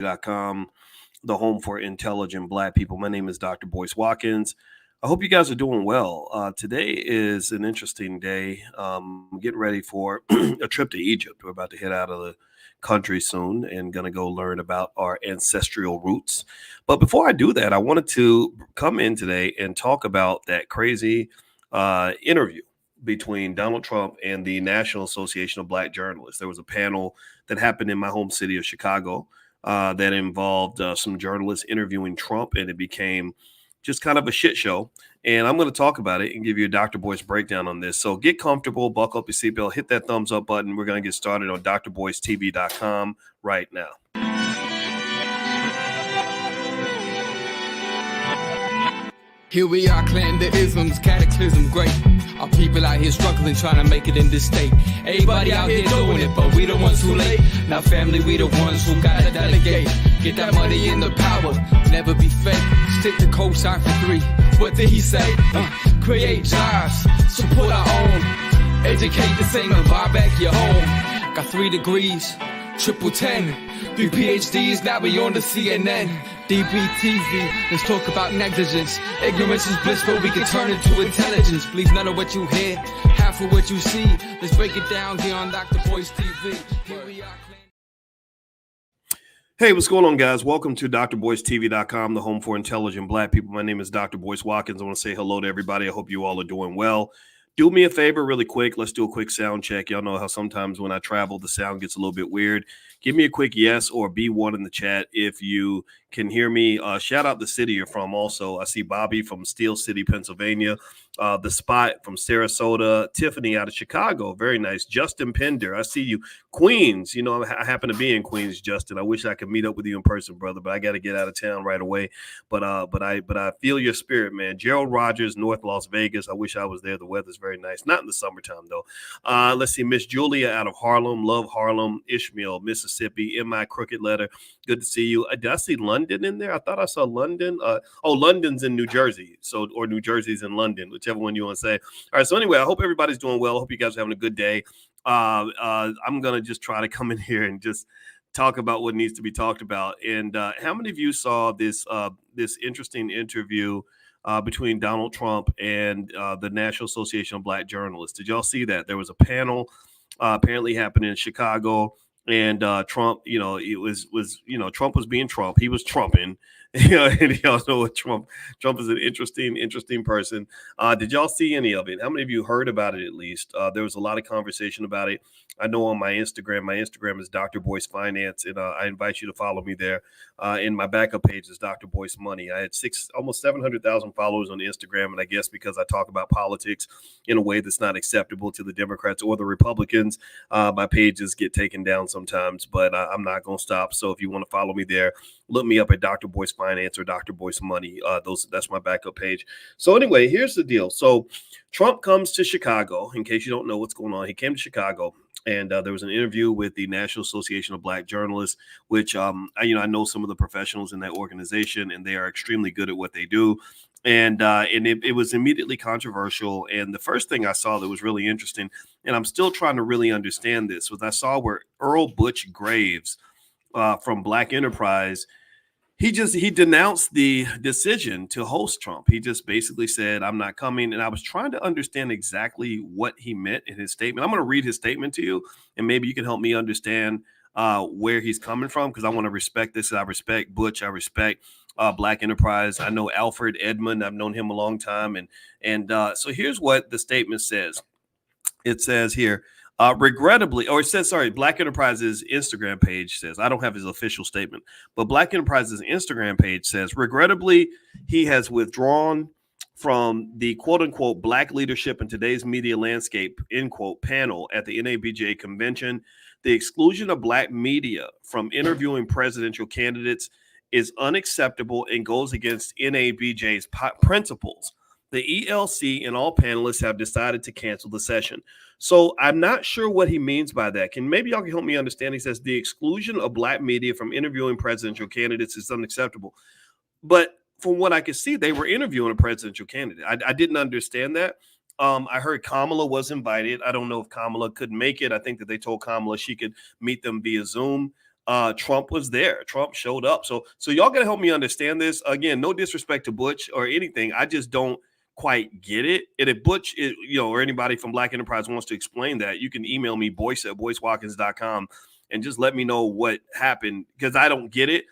TV.com, the home for intelligent Black people. My name is Dr. Boyce Watkins. I hope you guys are doing well. Today is an interesting day. Getting ready for a trip to Egypt. We're about to head out of the country soon and going to go learn about our ancestral roots. But before I do that, I wanted to come in today and talk about that crazy interview between Donald Trump and the National Association of Black Journalists. There was a panel that happened in my home city of Chicago that involved some journalists interviewing Trump, and it became just kind of a shit show. And I'm going to talk about it and give you a Dr. Boyce breakdown on this. So get comfortable, buckle up your seatbelt, hit that thumbs up button. We're going to get started on drboycetv.com right now. Here we are, clan the isms, cataclysm, great. Our people out here struggling, trying to make it in this state. Everybody out here doing it, but we the ones who late. Now family, we the ones who gotta delegate. Get that money in the power, never be fake. Stick to cosign for 3. What did he say? Create jobs, support our own. Educate the same and buy back your home. Got 3 degrees, triple 10. 3 PhDs, now we on the CNN. DBTV, let's talk about negligence. Ignorance is bliss, but we can turn it to intelligence. Believe none of what you hear, half of what you see. Let's break it down here on Dr. Boyce TV. Here we are. Hey, what's going on, guys? Welcome to drboycetv.com, the home for intelligent Black people. My name is Dr. Boyce Watkins. I want to say hello to everybody. I hope you all are doing well. Do me a favor really quick. Let's do a quick sound check. Y'all know how sometimes when I travel, the sound gets a little bit weird. Give me a quick yes or B1 in the chat if you can hear me. Shout out the city you're from also. I see Bobby from Steel City, Pennsylvania. The Spot from Sarasota. Tiffany out of Chicago. Very nice. Justin Pender. I see you. Queens. You know, I happen to be in Queens, Justin. I wish I could meet up with you in person, brother, but I got to get out of town right away. But I feel your spirit, man. Gerald Rogers, North Las Vegas. I wish I was there. The weather's very nice. Not in the summertime, though. Let's see. Miss Julia out of Harlem. Love Harlem. Ishmael, Mississippi. In my crooked letter. Good to see you. Did I see London in there? I thought I saw London. London's in New Jersey. Or New Jersey's in London, whichever one you want to say. All right. So anyway, I hope everybody's doing well. I hope you guys are having a good day. I'm going to just try to come in here and just talk about what needs to be talked about. And how many of you saw this interesting interview between Donald Trump and the National Association of Black Journalists? Did y'all see that? There was a panel apparently happening in Chicago. And Trump, Trump was being Trump. He was trumping. And y'all know what Trump is an interesting person. Did y'all see any of it? How many of you heard about it at least? There was a lot of conversation about it. I know on my Instagram is Dr. Boyce Finance, and I invite you to follow me there. And my backup page is Dr. Boyce Money. I had almost 700,000 followers on Instagram, and I guess because I talk about politics in a way that's not acceptable to the Democrats or the Republicans, my pages get taken down sometimes, but I'm not going to stop. So if you want to follow me there, look me up at Dr. Boyce Finance or Dr. Boyce Money. That's my backup page. So anyway, here's the deal. So Trump comes to Chicago. In case you don't know what's going on, he came to Chicago. And there was an interview with the National Association of Black Journalists, which I know some of the professionals in that organization, and they are extremely good at what they do. And it was immediately controversial. And the first thing I saw that was really interesting, and I'm still trying to really understand this, was I saw where Earl Butch Graves from Black Enterprise, he denounced the decision to host Trump. He just basically said, I'm not coming. And I was trying to understand exactly what he meant in his statement. I'm going to read his statement to you, and maybe you can help me understand where he's coming from, because I want to respect this. I respect Butch. I respect Black Enterprise. I know Alfred Edmond. I've known him a long time. And so here's what the statement says. It says here, Black Enterprise's Instagram page says, I don't have his official statement, but Black Enterprise's Instagram page says, regrettably, he has withdrawn from the quote unquote Black leadership in today's media landscape, end quote, panel at the NABJ convention. The exclusion of Black media from interviewing presidential candidates is unacceptable and goes against NABJ's principles. The ELC and all panelists have decided to cancel the session. So I'm not sure what he means by that. Maybe y'all can help me understand? He says the exclusion of Black media from interviewing presidential candidates is unacceptable. But from what I could see, they were interviewing a presidential candidate. I didn't understand that. I heard Kamala was invited. I don't know if Kamala could make it. I think that they told Kamala she could meet them via Zoom. Trump was there. Trump showed up. So y'all gotta help me understand this. Again, no disrespect to Butch or anything. I just don't quite get it. And if Butch, or anybody from Black Enterprise wants to explain that, you can email me, boyce@boycewatkins.com, and just let me know what happened, because I don't get it.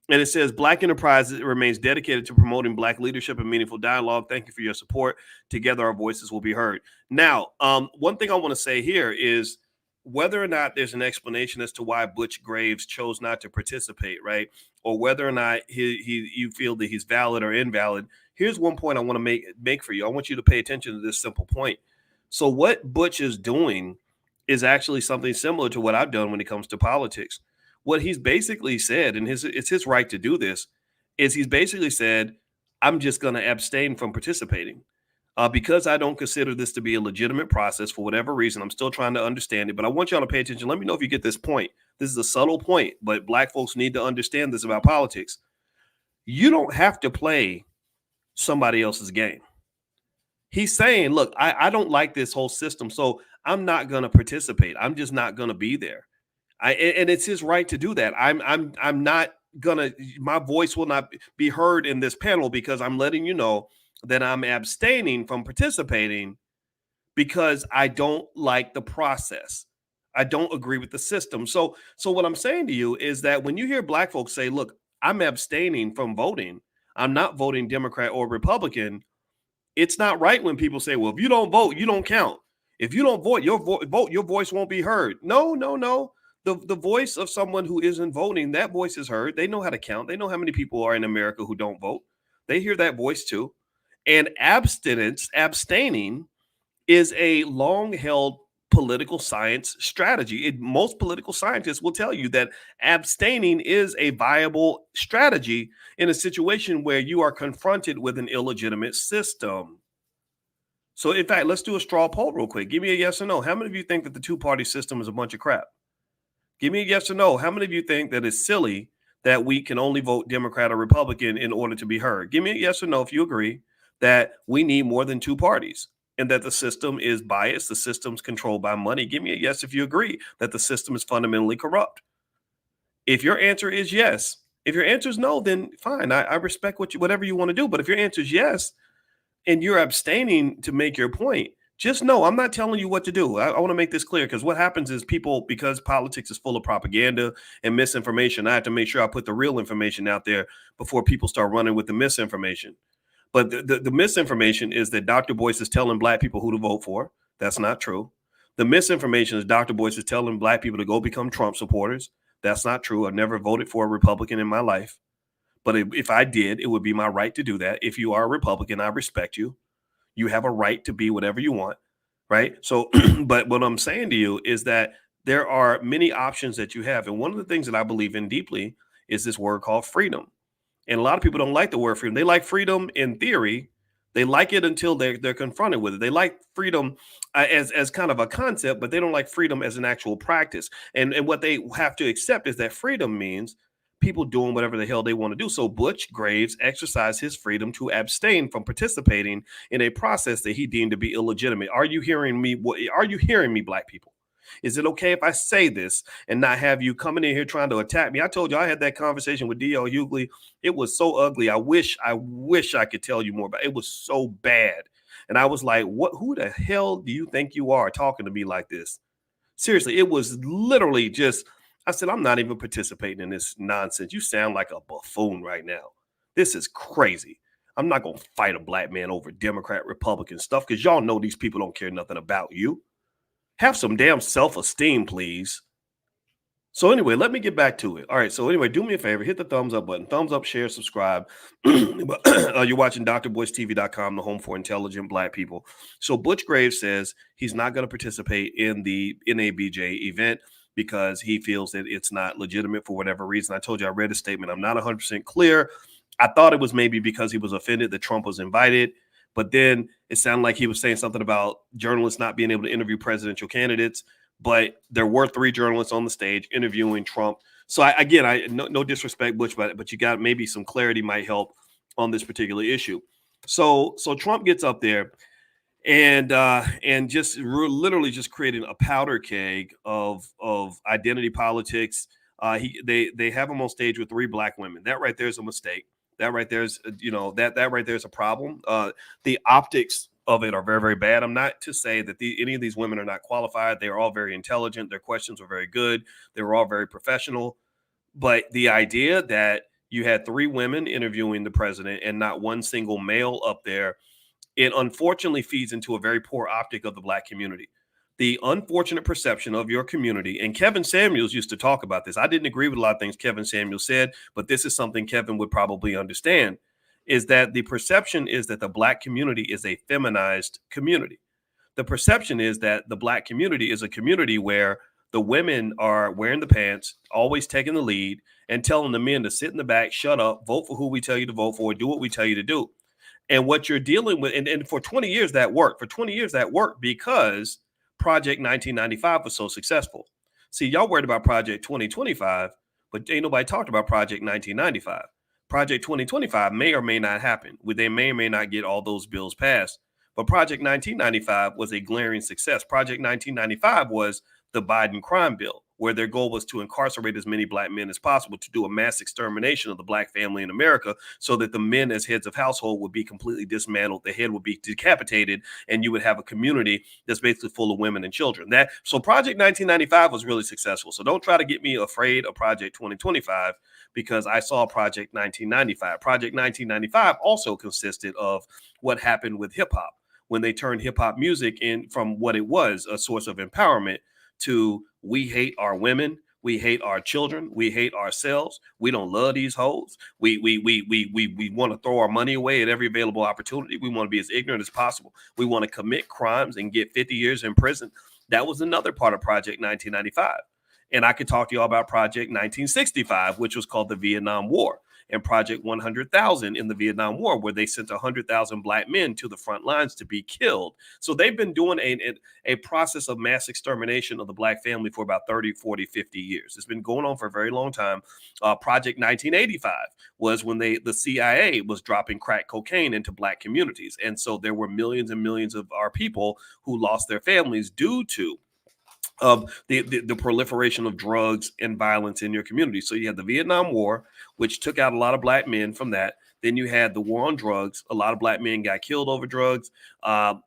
And it says Black Enterprise remains dedicated to promoting Black leadership and meaningful dialogue. Thank you for your support. Together, our voices will be heard. Now, one thing I want to say here is whether or not there's an explanation as to why Butch Graves chose not to participate, right? Or whether or not you feel that he's valid or invalid. Here's one point I want to make for you. I want you to pay attention to this simple point. So what Butch is doing is actually something similar to what I've done when it comes to politics. What he's basically said, and it's his right to do this, is he's basically said, I'm just going to abstain from participating because I don't consider this to be a legitimate process for whatever reason. I'm still trying to understand it, but I want y'all to pay attention. Let me know if you get this point. This is a subtle point, but Black folks need to understand this about politics. You don't have to play somebody else's game. He's saying, look, I don't like this whole system, so I'm not going to participate. I'm just not going to be there. And it's his right to do that. I'm not gonna. My voice will not be heard in this panel because I'm letting you know that I'm abstaining from participating because I don't like the process. I don't agree with the system. So what I'm saying to you is that when you hear Black folks say, "Look, I'm abstaining from voting. I'm not voting Democrat or Republican," it's not right when people say, "Well, if you don't vote, you don't count. If you don't vote, your voice won't be heard." No. The voice of someone who isn't voting, that voice is heard. They know how to count. They know how many people are in America who don't vote. They hear that voice too. And abstaining, is a long-held political science strategy. Most political scientists will tell you that abstaining is a viable strategy in a situation where you are confronted with an illegitimate system. So, in fact, let's do a straw poll real quick. Give me a yes or no. How many of you think that the two-party system is a bunch of crap? Give me a yes or no. How many of you think that it's silly that we can only vote Democrat or Republican in order to be heard? Give me a yes or no if you agree that we need more than two parties and that the system is biased, the system's controlled by money. Give me a yes if you agree that the system is fundamentally corrupt. If your answer is yes, if your answer is no, then fine. I respect whatever you want to do. But if your answer is yes and you're abstaining to make your point, just know I'm not telling you what to do. I want to make this clear, because what happens is people, because politics is full of propaganda and misinformation, I have to make sure I put the real information out there before people start running with the misinformation. But the misinformation is that Dr. Boyce is telling Black people who to vote for. That's not true. The misinformation is Dr. Boyce is telling Black people to go become Trump supporters. That's not true. I've never voted for a Republican in my life. But if I did, it would be my right to do that. If you are a Republican, I respect you. You have a right to be whatever you want, right? So, but what I'm saying to you is that there are many options that you have. And one of the things that I believe in deeply is this word called freedom. And a lot of people don't like the word freedom. They like freedom in theory. They like it until they're confronted with it. They like freedom as kind of a concept, but they don't like freedom as an actual practice. And what they have to accept is that freedom means people doing whatever the hell they want to do. So Butch Graves exercised his freedom to abstain from participating in a process that he deemed to be illegitimate. Are you hearing me? Are you hearing me, Black people? Is it okay if I say this and not have you coming in here trying to attack me? I told you I had that conversation with D.L. Hughley. It was so ugly. I wish I could tell you more about it. It was so bad. And I was like, who the hell do you think you are talking to me like this? Seriously, it was literally just, I said, I'm not even participating in this nonsense. You sound like a buffoon right now. This is crazy. I'm not going to fight a Black man over Democrat, Republican stuff, because y'all know these people don't care nothing about you. Have some damn self-esteem, please. So anyway, let me get back to it. All right. So anyway, do me a favor, hit the thumbs up button, thumbs up, share, subscribe. You're watching drboycetv.com, the home for intelligent Black people. So Butch Graves says he's not going to participate in the NABJ event because he feels that it's not legitimate for whatever reason. I told you I read a statement. I'm not 100% clear. I thought it was maybe because he was offended that Trump was invited, but then it sounded like he was saying something about journalists not being able to interview presidential candidates. But there were 3 journalists on the stage interviewing Trump. So no disrespect, Butch, but you got maybe some clarity might help on this particular issue. So Trump gets up there and just literally just creating a powder keg of identity politics, They have him on stage with 3 black women. That right there is a mistake. That right there is, that right there is a problem. The optics of it are very, very bad. I'm not to say that any of these women are not qualified. They are all very intelligent. Their questions were very good. They were all very professional. But the idea that you had 3 women interviewing the president and not one single male up there, it unfortunately feeds into a very poor optic of the black community. The unfortunate perception of your community, and Kevin Samuels used to talk about this. I didn't agree with a lot of things Kevin Samuels said, but this is something Kevin would probably understand, is that the perception is that the black community is a feminized community. The perception is that the black community is a community where the women are wearing the pants, always taking the lead, and telling the men to sit in the back, shut up, vote for who we tell you to vote for, do what we tell you to do. And what you're dealing with, and for 20 years that worked. For 20 years that worked because Project 1995 was so successful. See, y'all worried about Project 2025, but ain't nobody talked about Project 1995. Project 2025 may or may not happen. They may or may not get all those bills passed. But Project 1995 was a glaring success. Project 1995 was the Biden crime bill, where their goal was to incarcerate as many black men as possible, to do a mass extermination of the black family in America so that the men as heads of household would be completely dismantled, the head would be decapitated, and you would have a community that's basically full of women and children. So Project 1995 was really successful. So don't try to get me afraid of Project 2025 because I saw Project 1995. Project 1995 also consisted of what happened with hip hop when they turned hip hop music in from what it was, a source of empowerment, to we hate our women, we hate our children, we hate ourselves, we don't love these hoes, we want to throw our money away at every available opportunity, we want to be as ignorant as possible, we want to commit crimes and get 50 years in prison. That was another part of Project 1995. And I could talk to you all about Project 1965, which was called the Vietnam War, and Project 100,000 in the Vietnam War, where they sent 100,000 black men to the front lines to be killed. So they've been doing a process of mass extermination of the black family for about 30, 40, 50 years. It's been going on for a very long time. Project 1985 was when the CIA was dropping crack cocaine into black communities. And so there were millions and millions of our people who lost their families due to the proliferation of drugs and violence in your community. So you had the Vietnam War, which took out a lot of black men from that. Then you had the war on drugs. A lot of black men got killed over drugs,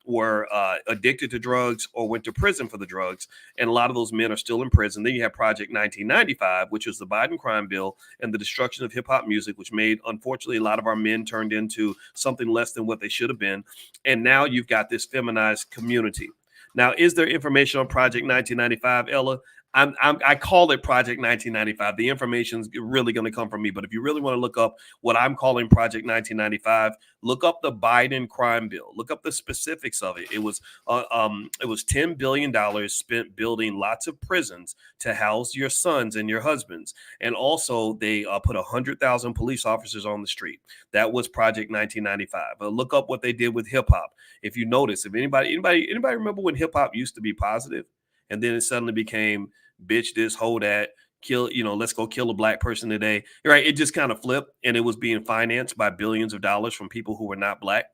were addicted to drugs, or went to prison for the drugs. And a lot of those men are still in prison. Then you have Project 1995, which was the Biden crime bill and the destruction of hip hop music, which made, unfortunately, a lot of our men turned into something less than what they should have been. And now you've got this feminized community. Now, is there information on Project 1995, Ella? I call it Project 1995. The information is really going to come from me. But if you really want to look up what I'm calling Project 1995, look up the Biden crime bill. Look up the specifics of it. It was $10 billion spent building lots of prisons to house your sons and your husbands. And also they put 100,000 police officers on the street. That was Project 1995. But look up what they did with hip hop. If you notice, if anybody remember when hip hop used to be positive and then it suddenly became bitch this, hoe that, kill, let's go kill a black person today, right? It just kind of flipped, and it was being financed by billions of dollars from people who were not black.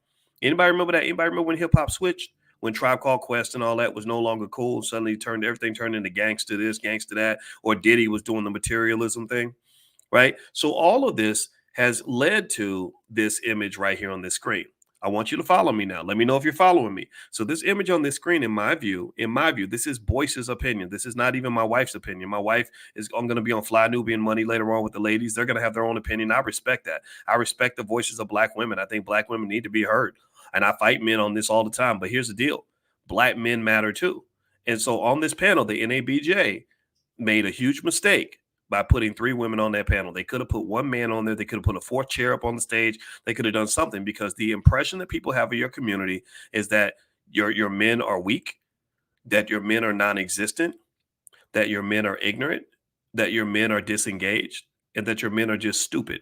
Anybody remember that? Anybody remember when hip hop switched? When Tribe Called Quest and all that was no longer cool, suddenly everything turned into gangster this, gangster that, or Diddy was doing the materialism thing, right? So all of this has led to this image right here on this screen. I want you to follow me now. Let me know if you're following me. So this image on this screen, in my view, this is Boyce's opinion. This is not even my wife's opinion. My wife I'm going to be on Fly Nubian Money later on with the ladies. They're going to have their own opinion. I respect that. I respect the voices of black women. I think black women need to be heard. And I fight men on this all the time. But here's the deal. Black men matter too. And so on this panel, the NABJ made a huge mistake by putting 3 women on that panel. They could have put 1 man on there. They could have put a 4th chair up on the stage. They could have done something, because the impression that people have of your community is that your men are weak, that your men are non-existent, that your men are ignorant, that your men are disengaged, and that your men are just stupid.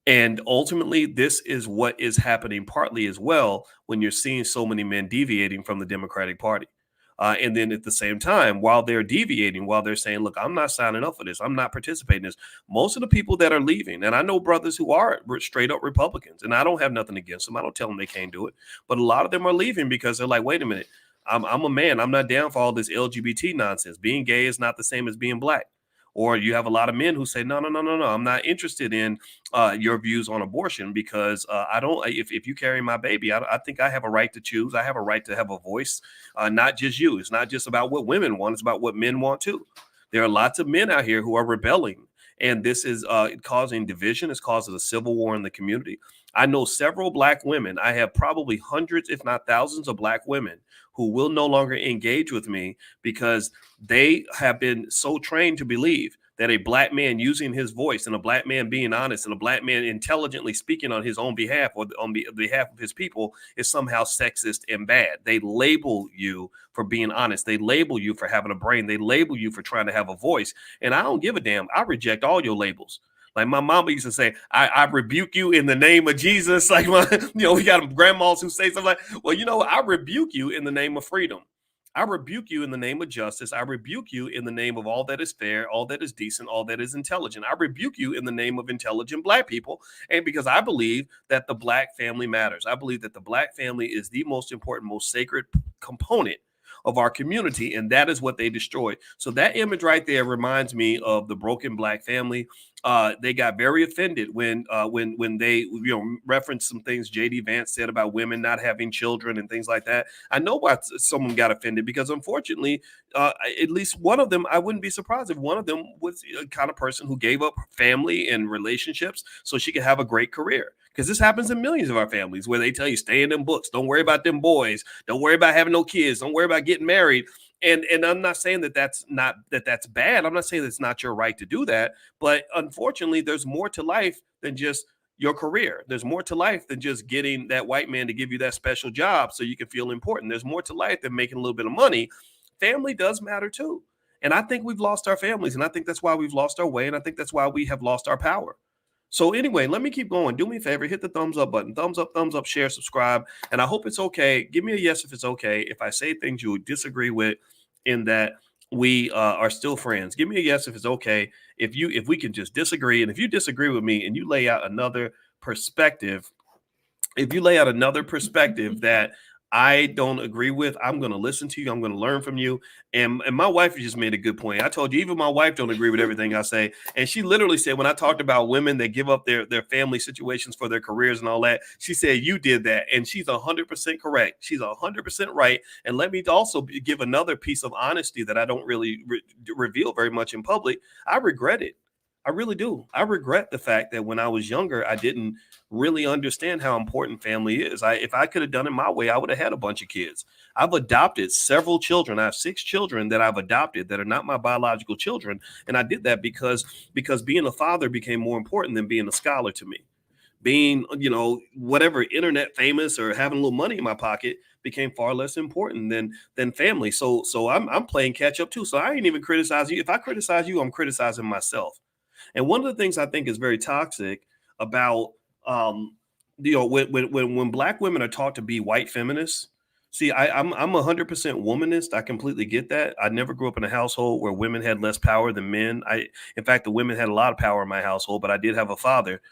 And ultimately, this is what is happening partly as well when you're seeing so many men deviating from the Democratic Party. And then at the same time, while they're deviating, while they're saying, look, I'm not signing up for this, I'm not participating in this, most of the people that are leaving, and I know brothers who are straight up Republicans, and I don't have nothing against them. I don't tell them they can't do it. But a lot of them are leaving because they're like, wait a minute, I'm a man. I'm not down for all this LGBT nonsense. Being gay is not the same as being black. Or you have a lot of men who say, no, no, no, no, no, I'm not interested in your views on abortion because I don't, if you carry my baby, I think I have a right to choose. I have a right to have a voice, not just you. It's not just about what women want. It's about what men want too. There are lots of men out here who are rebelling, and this is causing division. It's causing a civil war in the community. I know several Black women. I have probably hundreds, if not thousands, of Black women who will no longer engage with me because they have been so trained to believe that a Black man using his voice and a Black man being honest and a Black man intelligently speaking on his own behalf or on behalf of his people is somehow sexist and bad. They label you for being honest. They label you for having a brain. They label you for trying to have a voice. And I don't give a damn. I reject all your labels. Like my mama used to say, I rebuke you in the name of Jesus. Like, we got grandmas who say something like, well, I rebuke you in the name of freedom. I rebuke you in the name of justice. I rebuke you in the name of all that is fair, all that is decent, all that is intelligent. I rebuke you in the name of intelligent Black people. And because I believe that the Black family matters. I believe that the Black family is the most important, most sacred component of our community, and that is what they destroyed. So that image right there reminds me of the broken Black family. They got very offended when they referenced some things J.D. Vance said about women not having children and things like that. I know why someone got offended because unfortunately, at least one of them, I wouldn't be surprised if one of them was a kind of person who gave up family and relationships so she could have a great career. Because this happens in millions of our families where they tell you, stay in them books. Don't worry about them boys. Don't worry about having no kids. Don't worry about getting married. And I'm not saying that's bad. I'm not saying it's not your right to do that. But unfortunately, there's more to life than just your career. There's more to life than just getting that white man to give you that special job so you can feel important. There's more to life than making a little bit of money. Family does matter too. And I think we've lost our families. And I think that's why we've lost our way. And I think that's why we have lost our power. So anyway, let me keep going. Do me a favor, hit the thumbs up button. Thumbs up, share, subscribe. And I hope it's okay. Give me a yes if it's okay. If I say things you would disagree with in that we are still friends. Give me a yes if it's okay. If we can just disagree. And if you disagree with me and you lay out another perspective, that I don't agree with, I'm going to listen to you. I'm going to learn from you. And my wife just made a good point. I told you, even my wife don't agree with everything I say. And she literally said, when I talked about women that give up their family situations for their careers and all that, she said, you did that. And she's 100% correct. She's 100% right. And let me also give another piece of honesty that I don't really reveal very much in public. I regret it. I really do. I regret the fact that when I was younger, I didn't really understand how important family is. If I could have done it my way, I would have had a bunch of kids. I've adopted several children. I have 6 children that I've adopted that are not my biological children. And I did that because being a father became more important than being a scholar to me. Being, whatever, internet famous or having a little money in my pocket became far less important than family. So I'm playing catch up too. So I ain't even criticize you. If I criticize you, I'm criticizing myself. And one of the things I think is very toxic about, when Black women are taught to be white feminists. See, I'm 100% womanist. I completely get that. I never grew up in a household where women had less power than men. In fact, the women had a lot of power in my household, but I did have a father.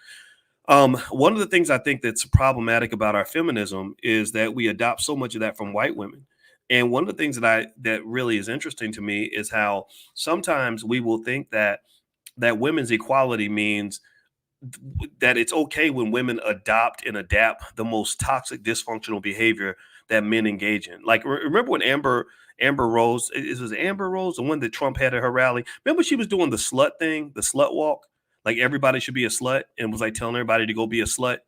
One of the things I think that's problematic about our feminism is that we adopt so much of that from white women. And one of the things that really is interesting to me is how sometimes we will think that women's equality means that it's okay when women adopt and adapt the most toxic, dysfunctional behavior that men engage in. Like, remember when Amber Rose, it was Amber Rose, the one that Trump had at her rally? Remember she was doing the slut thing, the slut walk? Like everybody should be a slut, and was like telling everybody to go be a slut.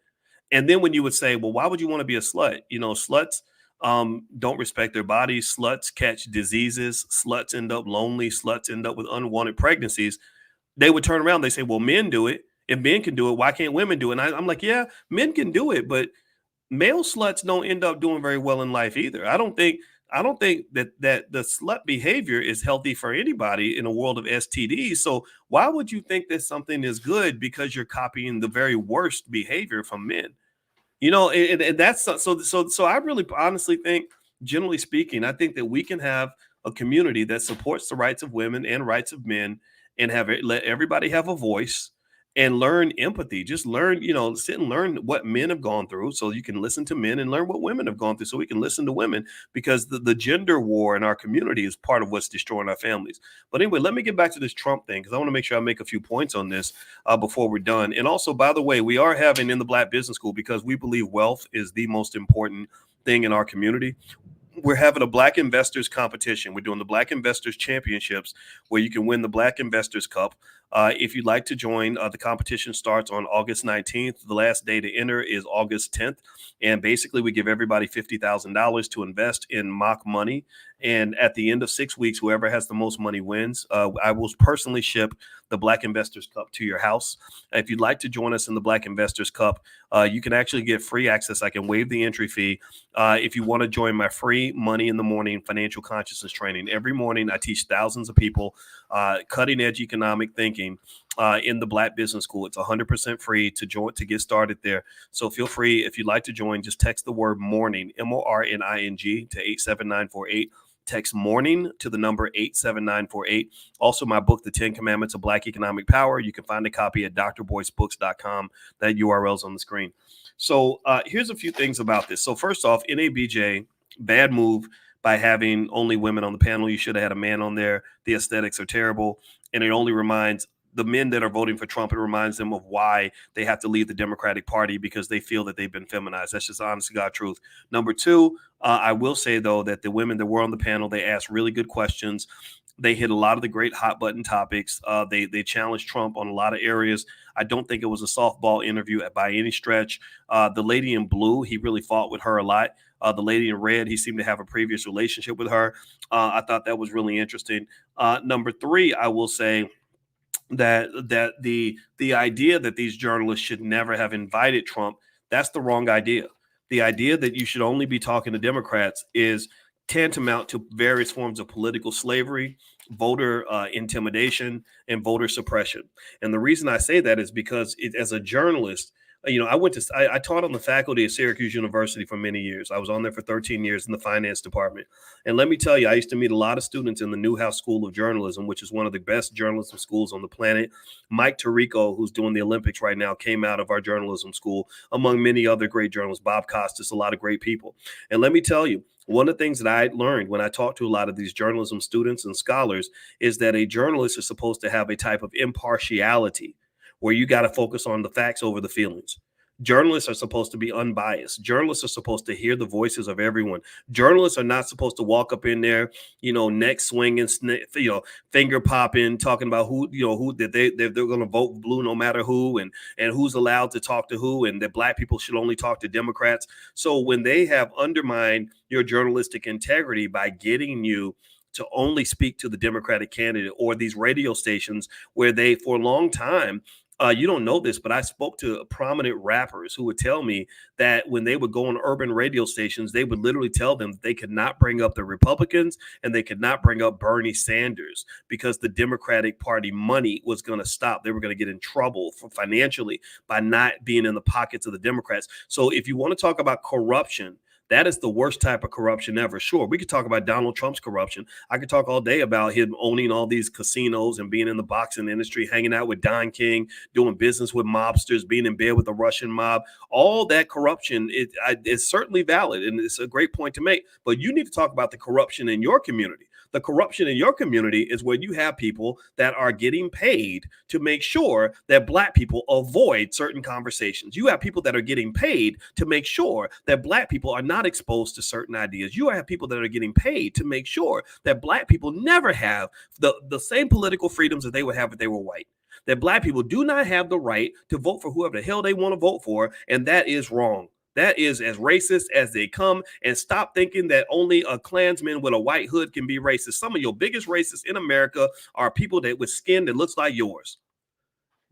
And then when you would say, well, why would you want to be a slut? Sluts don't respect their bodies. Sluts catch diseases. Sluts end up lonely. Sluts end up with unwanted pregnancies. They would turn around. They say, well, men do it. If men can do it, why can't women do it? And I'm like, yeah, men can do it, but male sluts don't end up doing very well in life either. I don't think that the slut behavior is healthy for anybody in a world of STDs. So why would you think that something is good because you're copying the very worst behavior from men? And that's so I really honestly think, generally speaking, I think that we can have a community that supports the rights of women and rights of men and let everybody have a voice. and learn empathy. Just learn, sit and learn what men have gone through so you can listen to men, and learn what women have gone through so we can listen to women, because the gender war in our community is part of what's destroying our families. But anyway, let me get back to this Trump thing, because I want to make sure I make a few points on this before we're done. And also, by the way, we are having in the Black Business School, because we believe wealth is the most important thing in our community, we're having a Black Investors competition. We're doing the Black Investors Championships, where you can win the Black Investors Cup. If you'd like to join, the competition starts on August 19th. The last day to enter is August 10th. And basically, we give everybody $50,000 to invest in mock money. And at the end of 6 weeks, whoever has the most money wins. I will personally ship the Black Investors Cup to your house. If you'd like to join us in the Black Investors Cup, you can actually get free access. I can waive the entry fee. If you want to join my free Money in the Morning financial consciousness training, every morning I teach thousands of people cutting edge economic thinking in the Black Business School. It's 100% free to join, to get started there. So feel free, if you'd like to join, just text the word morning, MORNING, to 87948. Text morning to the number 87948. Also, my book, The 10 Commandments of Black Economic Power. You can find a copy at drboycebooks.com. That URL is on the screen. So here's a few things about this. So first off, NABJ, bad move by having only women on the panel. You should have had a man on there. The aesthetics are terrible. And it only reminds the men that are voting for Trump, it reminds them of why they have to leave the Democratic Party, because they feel that they've been feminized. That's just honest to God truth. Number two, I will say, though, that the women that were on the panel, they asked really good questions. They hit a lot of the great hot button topics. They challenged Trump on a lot of areas. I don't think it was a softball interview by any stretch. The lady in blue, he really fought with her a lot. The lady in red, he seemed to have a previous relationship with her. I thought that was really interesting. Number three, I will say that the idea that these journalists should never have invited Trump, that's the wrong idea. The idea that you should only be talking to Democrats is tantamount to various forms of political slavery, voter intimidation, and voter suppression. And the reason I say that is because as a journalist, I taught on the faculty at Syracuse University for many years. I was on there for 13 years in the finance department. And let me tell you, I used to meet a lot of students in the Newhouse School of Journalism, which is one of the best journalism schools on the planet. Mike Tirico, who's doing the Olympics right now, came out of our journalism school, among many other great journalists, Bob Costas, a lot of great people. And let me tell you, one of the things that I learned when I talked to a lot of these journalism students and scholars is that a journalist is supposed to have a type of impartiality, where you got to focus on the facts over the feelings. Journalists are supposed to be unbiased. Journalists are supposed to hear the voices of everyone. Journalists are not supposed to walk up in there, neck swinging, finger popping, talking about who that they're going to vote blue no matter who, and who's allowed to talk to who, and that Black people should only talk to Democrats. So when they have undermined your journalistic integrity by getting you to only speak to the Democratic candidate, or these radio stations where they, for a long time, you don't know this, but I spoke to prominent rappers who would tell me that when they would go on urban radio stations, they would literally tell them they could not bring up the Republicans and they could not bring up Bernie Sanders, because the Democratic Party money was going to stop. They were going to get in trouble financially by not being in the pockets of the Democrats. So if you want to talk about corruption, that is the worst type of corruption ever. Sure, we could talk about Donald Trump's corruption. I could talk all day about him owning all these casinos and being in the boxing industry, hanging out with Don King, doing business with mobsters, being in bed with the Russian mob. All that corruption is certainly valid, and it's a great point to make. But you need to talk about the corruption in your community. The corruption in your community is where you have people that are getting paid to make sure that Black people avoid certain conversations. You have people that are getting paid to make sure that Black people are not exposed to certain ideas. You have people that are getting paid to make sure that Black people never have the same political freedoms that they would have if they were white. That Black people do not have the right to vote for whoever the hell they want to vote for, and that is wrong. That is as racist as they come. And stop thinking that only a Klansman with a white hood can be racist. Some of your biggest racists in America are people that with skin that looks like yours.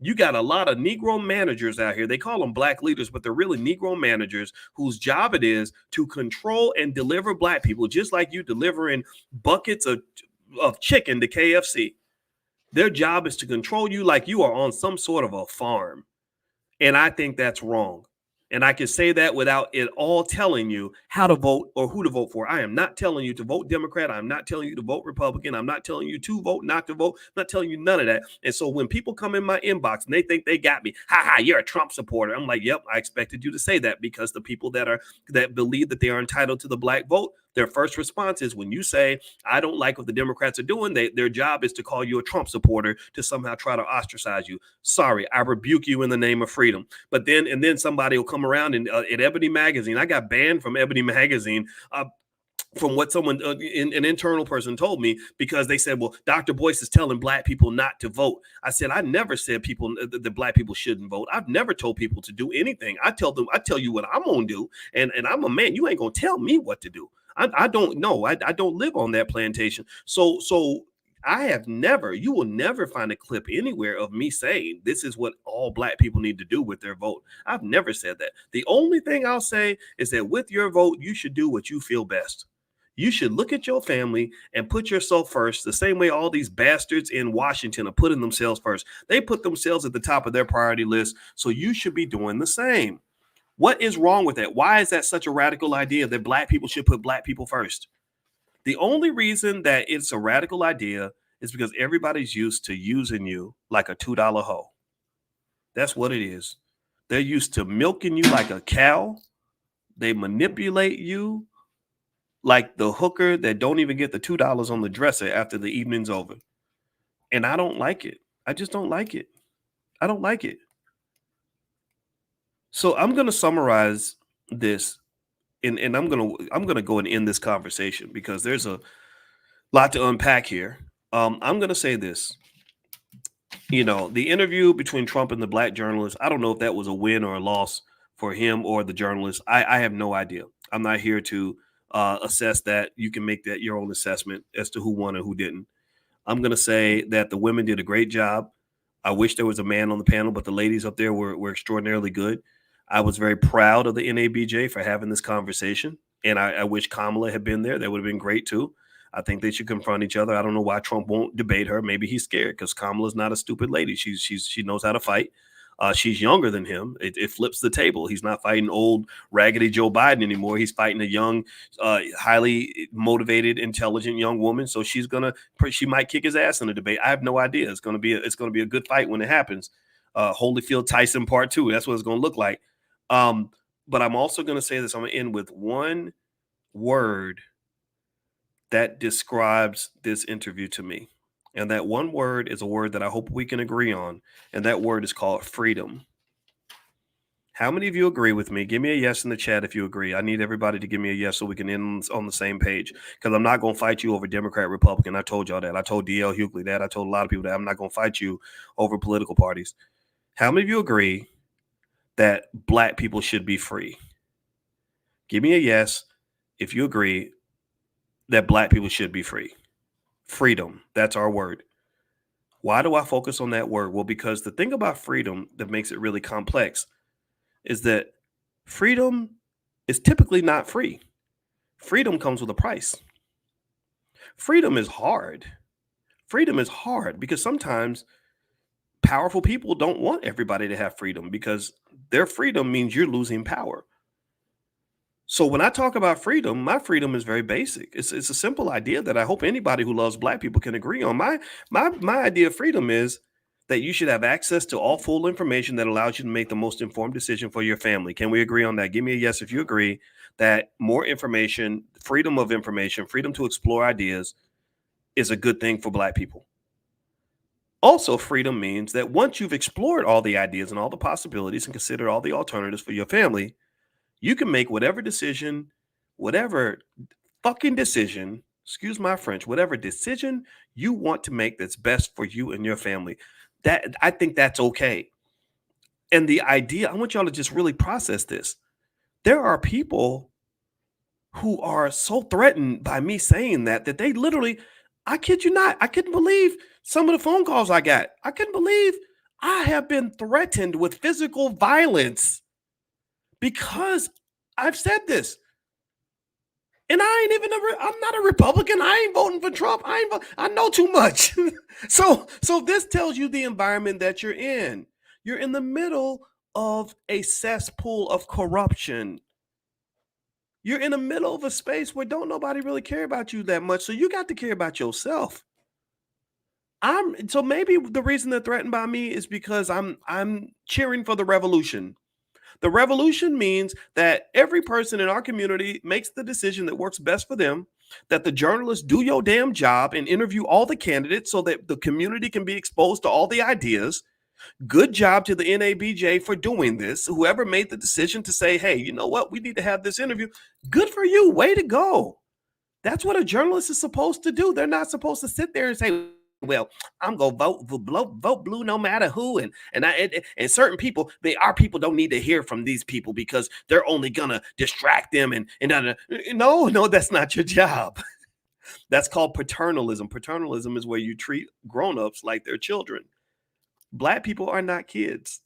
You got a lot of Negro managers out here. They call them Black leaders, but they're really Negro managers whose job it is to control and deliver Black people, just like you delivering buckets of chicken to KFC. Their job is to control you like you are on some sort of a farm. And I think that's wrong. And I can say that without it all telling you how to vote or who to vote for. I am not telling you to vote Democrat. I'm not telling you to vote Republican. I'm not telling you to vote, not to vote. I'm not telling you none of that. And so when people come in my inbox and they think they got me, you're a Trump supporter. I'm like, yep, I expected you to say that, because the people that believe that they are entitled to the black vote, their first response is when you say, I don't like what the Democrats are doing, their job is to call you a Trump supporter to somehow try to ostracize you. Sorry, I rebuke you in the name of freedom. But then somebody will come around and at Ebony Magazine, I got banned from Ebony Magazine from what someone, an internal person told me, because they said, well, Dr. Boyce is telling black people not to vote. I said, I never said that black people shouldn't vote. I've never told people to do anything. I tell you what I'm going to do. And I'm a man. You ain't going to tell me what to do. I don't know. I don't live on that plantation. So I have never, you will never find a clip anywhere of me saying this is what all black people need to do with their vote. I've never said that. The only thing I'll say is that with your vote, you should do what you feel best. You should look at your family and put yourself first, the same way all these bastards in Washington are putting themselves first. They put themselves at the top of their priority list, so you should be doing the same. What is wrong with that? Why is that such a radical idea that black people should put black people first? The only reason that it's a radical idea is because everybody's used to using you like a $2 hoe. That's what it is. They're used to milking you like a cow. They manipulate you like the hooker that don't even get the $2 on the dresser after the evening's over. And I don't like it. I just don't like it. I don't like it. So I'm going to summarize this, and I'm going to go and end this conversation because there's a lot to unpack here. I'm going to say this. You know, the interview between Trump and the black journalist, I don't know if that was a win or a loss for him or the journalist. I have no idea. I'm not here to assess that. You can make that your own assessment as to who won and who didn't. I'm going to say that the women did a great job. I wish there was a man on the panel, but the ladies up there were extraordinarily good. I was very proud of the NABJ for having this conversation, and I wish Kamala had been there. That would have been great too. I think they should confront each other. I don't know why Trump won't debate her. Maybe he's scared because Kamala's not a stupid lady. She knows how to fight. She's younger than him. It flips the table. He's not fighting old, raggedy Joe Biden anymore. He's fighting a young, highly motivated, intelligent young woman. So she might kick his ass in the debate. I have no idea. It's going to be a good fight when it happens. Holyfield Tyson Part 2. That's what it's going to look like. But I'm also going to say this. I'm going to end with one word that describes this interview to me. And that one word is a word that I hope we can agree on. And that word is called freedom. How many of you agree with me? Give me a yes in the chat if you agree. I need everybody to give me a yes so we can end on the same page. Because I'm not going to fight you over Democrat, Republican. I told y'all that. I told D.L. Hughley that. I told a lot of people that. I'm not going to fight you over political parties. How many of you agree that black people should be free? Give me a yes if you agree that black people should be free. Freedom, that's our word. Why do I focus on that word? Well, because the thing about freedom that makes it really complex is that freedom is typically not free. Freedom comes with a price. Freedom is hard. Freedom is hard because sometimes powerful people don't want everybody to have freedom because their freedom means you're losing power. So when I talk about freedom, my freedom is very basic. It's a simple idea that I hope anybody who loves black people can agree on. My idea of freedom is that you should have access to all full information that allows you to make the most informed decision for your family. Can we agree on that? Give me a yes if you agree that more information, freedom of information, freedom to explore ideas is a good thing for black people. Also, freedom means that once you've explored all the ideas and all the possibilities and considered all the alternatives for your family, you can make whatever decision, whatever fucking decision, excuse my French, whatever decision you want to make that's best for you and your family. That I think that's okay. And the idea, I want y'all to just really process this. There are people who are so threatened by me saying that they literally, I kid you not, I couldn't believe some of the phone calls I got. I couldn't believe I have been threatened with physical violence because I've said this. And I'm not a Republican. I ain't voting for Trump. I know too much. So this tells you the environment that you're in. You're in the middle of a cesspool of corruption. You're in the middle of a space where don't nobody really care about you that much, so you got to care about yourself. So maybe the reason they're threatened by me is because I'm cheering for the revolution. The revolution means that every person in our community makes the decision that works best for them, that the journalists do your damn job and interview all the candidates so that the community can be exposed to all the ideas. Good job to the NABJ for doing this. Whoever made the decision to say, hey, you know what? We need to have this interview. Good for you. Way to go. That's what a journalist is supposed to do. They're not supposed to sit there and say, well, I'm gonna vote blue no matter who, and certain people, our people don't need to hear from these people because they're only gonna distract them and no, that's not your job. That's called paternalism. Paternalism is where you treat grown-ups like they're children. Black people are not kids.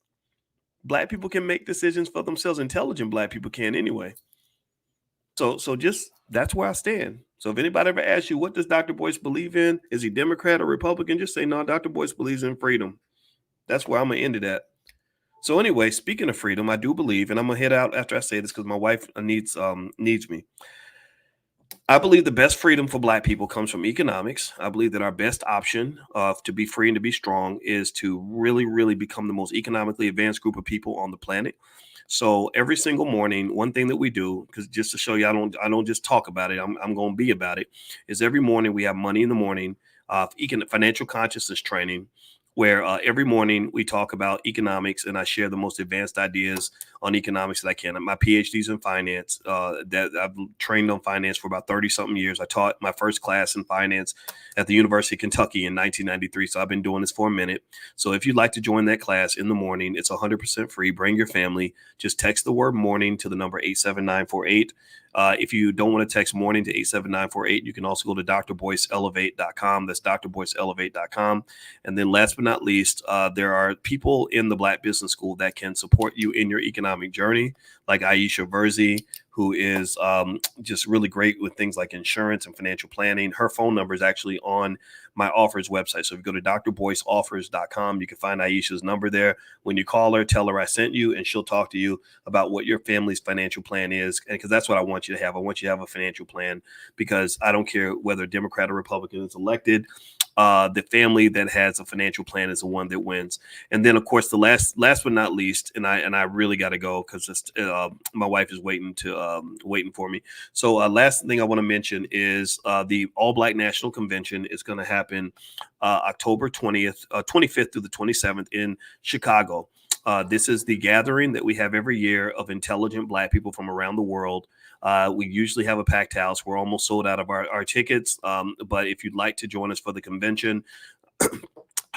Black people can make decisions for themselves. Intelligent Black people can anyway. So just that's where I stand. So if anybody ever asks you, what does Dr. Boyce believe in? Is he Democrat or Republican? Just say, no, Dr. Boyce believes in freedom. That's where I'm going to end it at. So anyway, speaking of freedom, I do believe, and I'm going to head out after I say this because my wife needs me. I believe the best freedom for Black people comes from economics. I believe that our best option to be free and to be strong is to really, really become the most economically advanced group of people on the planet. So every single morning, one thing that we do, because just to show you, I don't just talk about it. I'm going to be about it. Is every morning we have Money in the Morning, financial consciousness training, where every morning we talk about economics, and I share the most advanced ideas on economics that I can. My PhD's in finance. That I've trained on finance for about 30 something years. I taught my first class in finance at the University of Kentucky in 1993. So I've been doing this for a minute. So if you'd like to join that class in the morning, it's 100% free. Bring your family. Just text the word morning to the number 87948. If you don't want to text morning to 87948, you can also go to drboyceelevate.com. That's drboyceelevate.com. And then last but not least, there are people in the Black Business School that can support you in your economic journey, like Aisha Verzi, who is just really great with things like insurance and financial planning. Her phone number is actually on my offers website. So if you go to drboyceoffers.com, you can find Aisha's number there. When you call her, tell her I sent you, and she'll talk to you about what your family's financial plan is. And because that's what I want you to have. I want you to have a financial plan, because I don't care whether Democrat or Republican is elected. The family that has a financial plan is the one that wins. And then, of course, the last but not least, and I really got to go because my wife is waiting for me. So last thing I want to mention is the All Black National Convention is going to happen October 25th through the 27th in Chicago. This is the gathering that we have every year of intelligent Black people from around the world. We usually have a packed house. We're almost sold out of our tickets. But if you'd like to join us for the convention,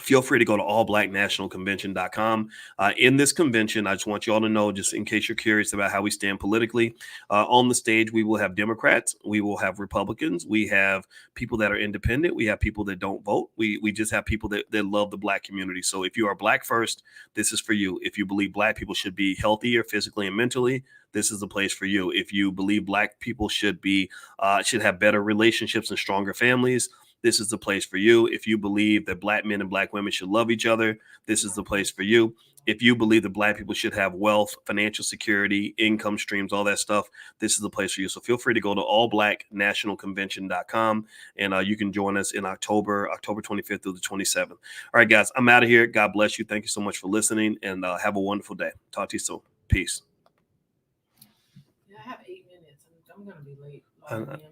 feel free to go to allblacknationalconvention.com. In this convention, I just want you all to know, just in case you're curious about how we stand politically, on the stage, we will have Democrats, we will have Republicans, we have people that are independent, we have people that don't vote. We just have people that love the Black community. So if you are Black first, this is for you. If you believe Black people should be healthier physically and mentally, this is the place for you. If you believe Black people should have better relationships and stronger families, this is the place for you. If you believe that Black men and Black women should love each other, this is the place for you. If you believe that Black people should have wealth, financial security, income streams, all that stuff, this is the place for you. So feel free to go to allblacknationalconvention.com, and you can join us in October 25th through the 27th. All right, guys, I'm out of here. God bless you. Thank you so much for listening, and have a wonderful day. Talk to you soon. Peace. Yeah, I have 8 minutes. I'm going to be late.